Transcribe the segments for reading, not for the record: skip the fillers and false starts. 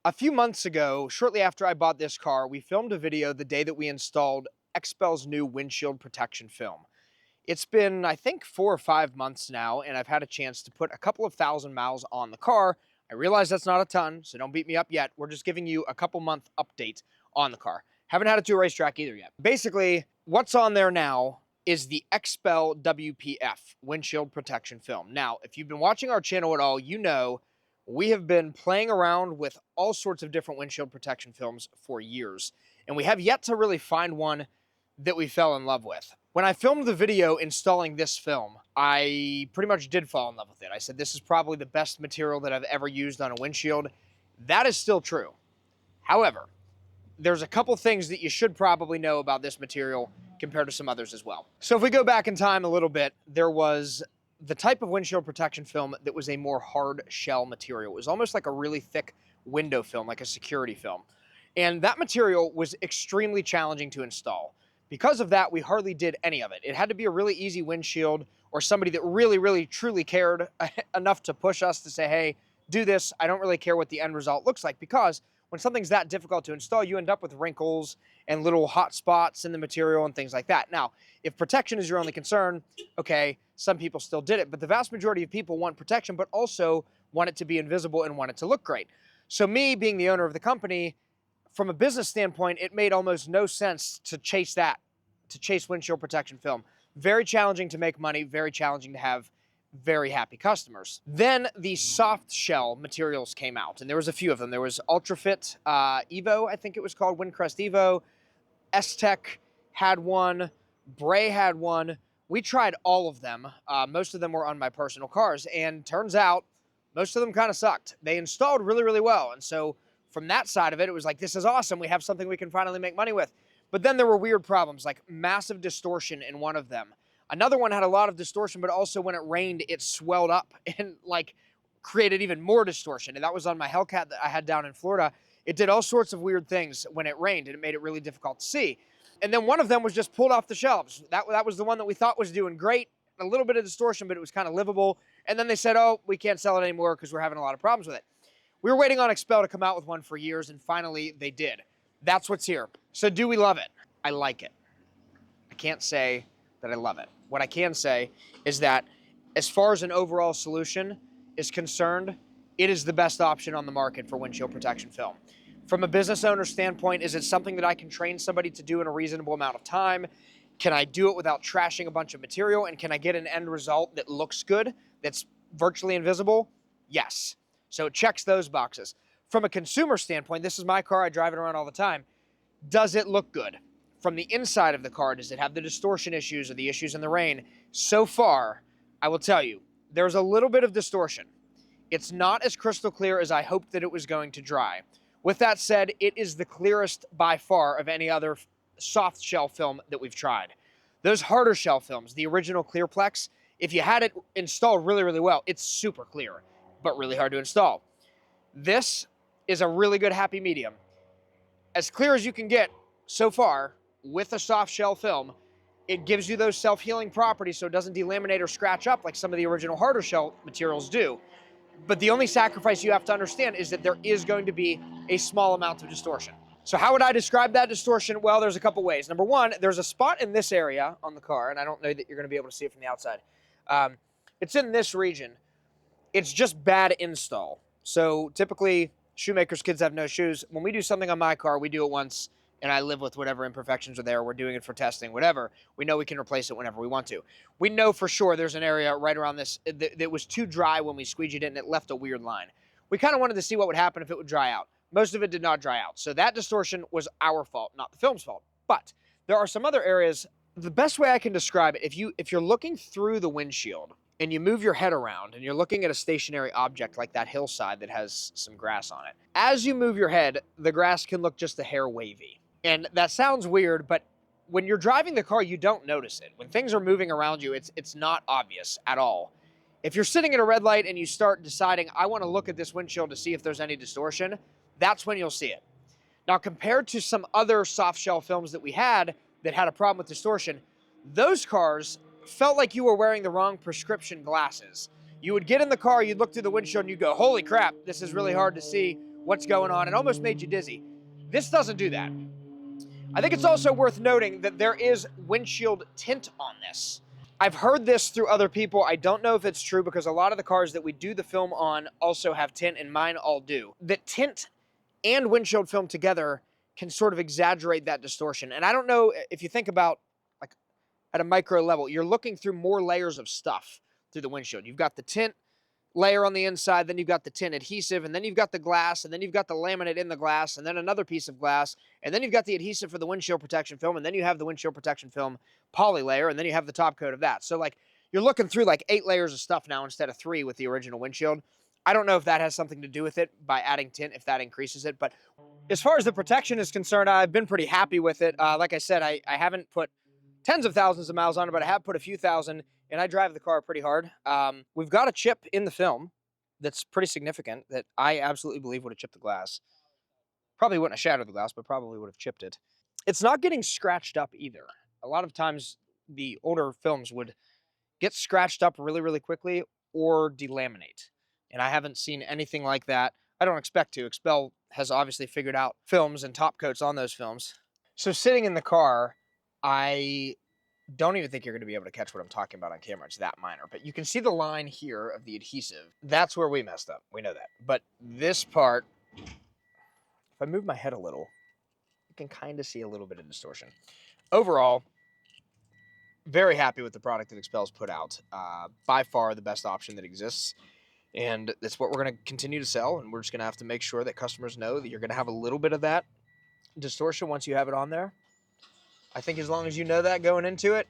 A few months ago, shortly after I bought this car, we filmed a video the day that we installed Expel's new windshield protection film. It's been, I think, 4 or 5 months now, and I've had a chance to put a couple of thousand miles on the car. I realize that's not a ton, so don't beat me up yet. We're just giving you a couple month update on the car. Haven't had it to a racetrack either yet. Basically, what's on there now is the Expel WPF windshield protection film. Now, if you've been watching our channel at all, you know we have been playing around with all sorts of different windshield protection films for years, and we have yet to really find one that we fell in love with. When I filmed the video installing this film, I pretty much did fall in love with it. I said this is probably the best material that I've ever used on a windshield. That is still true. However, there's a couple things that you should probably know about this material compared to some others as well. So if we go back in time a little bit, there was the type of windshield protection film that was a more hard shell material. It was almost like a really thick window film, like a security film. And that material was extremely challenging to install. Because of that, we hardly did any of it. It had to be a really easy windshield or somebody that really, truly cared enough to push us to say, hey, do this. I don't really care what the end result looks like, because when something's that difficult to install, you end up with wrinkles and little hot spots in the material and things like that. Now, if protection is your only concern, okay, some people still did it, but the vast majority of people want protection, but also want it to be invisible and want it to look great. So me, being the owner of the company, from a business standpoint, it made almost no sense to chase windshield protection film. Very challenging to make money, very challenging to have very happy customers. Then the soft shell materials came out, and there was a few of them. There was Ultrafit Evo, I think it was called, Windcrest Evo. S-Tech had one. Bray had one. We tried all of them. Most of them were on my personal cars, and turns out most of them kind of sucked. They installed really well, and so from that side of it, it was like, this is awesome. We have something we can finally make money with. But then there were weird problems, like massive distortion in one of them. Another one had a lot of distortion, but also when it rained, it swelled up and like created even more distortion. And that was on my Hellcat that I had down in Florida. It did all sorts of weird things when it rained, and it made it really difficult to see. And then one of them was just pulled off the shelves. That was the one that we thought was doing great. A little bit of distortion, but it was kind of livable. And then they said, oh, we can't sell it anymore because we're having a lot of problems with it. We were waiting on Expel to come out with one for years, and finally they did. That's what's here. So do we love it? I like it. I can't say that I love it. What I can say is that as far as an overall solution is concerned, it is the best option on the market for windshield protection film. From a business owner standpoint, is it something that I can train somebody to do in a reasonable amount of time? Can I do it without trashing a bunch of material? And can I get an end result that looks good, that's virtually invisible? Yes. So it checks those boxes. From a consumer standpoint, this is my car, I drive it around all the time. Does it look good? From the inside of the car, does it have the distortion issues or the issues in the rain? So far, I will tell you, there's a little bit of distortion. It's not as crystal clear as I hoped that it was going to dry. With that said, it is the clearest by far of any other soft shell film that we've tried. Those harder shell films, the original Clearplex, if you had it installed really well, it's super clear, but really hard to install. This is a really good happy medium. As clear as you can get so far with a soft shell film. It gives you those self-healing properties so it doesn't delaminate or scratch up like some of the original harder shell materials do. But the only sacrifice you have to understand is that there is going to be a small amount of distortion. So how would I describe that distortion? Well, there's a couple ways. Number one, there's a spot in this area on the car, and I don't know that you're going to be able to see it from the outside. It's in this region. It's just bad install. So typically, shoemakers' kids have no shoes. When we do something on my car, we do it once, and I live with whatever imperfections are there. We're doing it for testing, whatever. We know we can replace it whenever we want to. We know for sure there's an area right around this that was too dry when we squeegeed it, and it left a weird line. We kind of wanted to see what would happen if it would dry out. Most of it did not dry out. So that distortion was our fault, not the film's fault. But there are some other areas. The best way I can describe it, if you're looking through the windshield and you move your head around and you're looking at a stationary object like that hillside that has some grass on it, as you move your head, the grass can look just a hair wavy. And that sounds weird, but when you're driving the car, you don't notice it. When things are moving around you, it's not obvious at all. If you're sitting at a red light and you start deciding, I want to look at this windshield to see if there's any distortion, that's when you'll see it. Now, compared to some other soft shell films that we had that had a problem with distortion, those cars felt like you were wearing the wrong prescription glasses. You would get in the car, you'd look through the windshield, and you'd go, holy crap, this is really hard to see what's going on. It almost made you dizzy. This doesn't do that. I think it's also worth noting that there is windshield tint on this. I've heard this through other people. I don't know if it's true because a lot of the cars that we do the film on also have tint, and mine all do. That tint and windshield film together can sort of exaggerate that distortion. And I don't know if you think about, like, at a micro level, you're looking through more layers of stuff through the windshield. You've got the tint layer on the inside, then you've got the tint adhesive, and then you've got the glass, and then you've got the laminate in the glass, and then another piece of glass, and then you've got the adhesive for the windshield protection film, and then you have the windshield protection film poly layer, and then you have the top coat of that. So, like, you're looking through like 8 layers of stuff now instead of 3 with the original windshield. I don't know if that has something to do with it by adding tint, if that increases it, but as far as the protection is concerned, I've been pretty happy with it. Like I said, I haven't put tens of thousands of miles on it, but I have put a few thousand, and I drive the car pretty hard. We've got a chip in the film that's pretty significant that I absolutely believe would have chipped the glass. Probably wouldn't have shattered the glass, but probably would have chipped it. It's not getting scratched up either. A lot of times the older films would get scratched up really, really quickly or delaminate. And I haven't seen anything like that. I don't expect to. Expel has obviously figured out films and top coats on those films. So sitting in the car, I don't even think you're going to be able to catch what I'm talking about on camera. It's that minor. But you can see the line here of the adhesive. That's where we messed up. We know that. But this part, if I move my head a little, you can kind of see a little bit of distortion. Overall, very happy with the product that Expel's put out. By far the best option that exists. And that's what we're going to continue to sell. And we're just going to have to make sure that customers know that you're going to have a little bit of that distortion once you have it on there. I think as long as you know that going into it,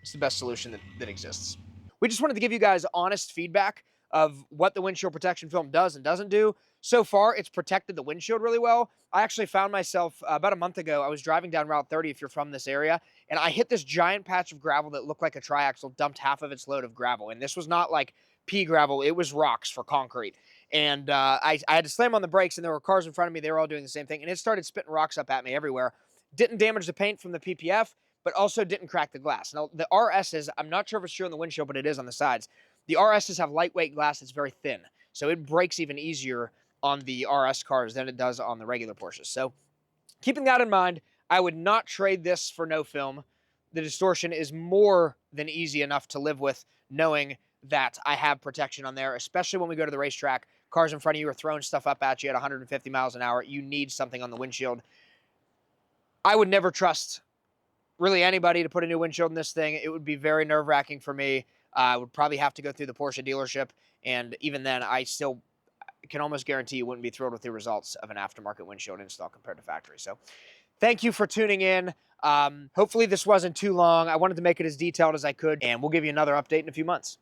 it's the best solution that exists. We just wanted to give you guys honest feedback of what the windshield protection film does and doesn't do. So far, it's protected the windshield really well. I actually found myself, about a month ago, I was driving down Route 30 if you're from this area, and I hit this giant patch of gravel that looked like a triaxle dumped half of its load of gravel. And this was not like pea gravel, it was rocks for concrete. And I had to slam on the brakes, and there were cars in front of me, they were all doing the same thing, and it started spitting rocks up at me everywhere. Didn't damage the paint from the PPF, but also didn't crack the glass. Now, the RSs, I'm not sure if it's true on the windshield, but it is on the sides. The RSs have lightweight glass that's very thin, so it breaks even easier on the RS cars than it does on the regular Porsches. So keeping that in mind, I would not trade this for no film. The distortion is more than easy enough to live with, knowing that I have protection on there, especially when we go to the racetrack. Cars in front of you are throwing stuff up at you at 150 miles an hour. You need something on the windshield. I would never trust really anybody to put a new windshield in this thing. It would be very nerve-wracking for me. I would probably have to go through the Porsche dealership, and even then, I still can almost guarantee you wouldn't be thrilled with the results of an aftermarket windshield install compared to factory. So thank you for tuning in. Hopefully this wasn't too long. I wanted to make it as detailed as I could, and we'll give you another update in a few months.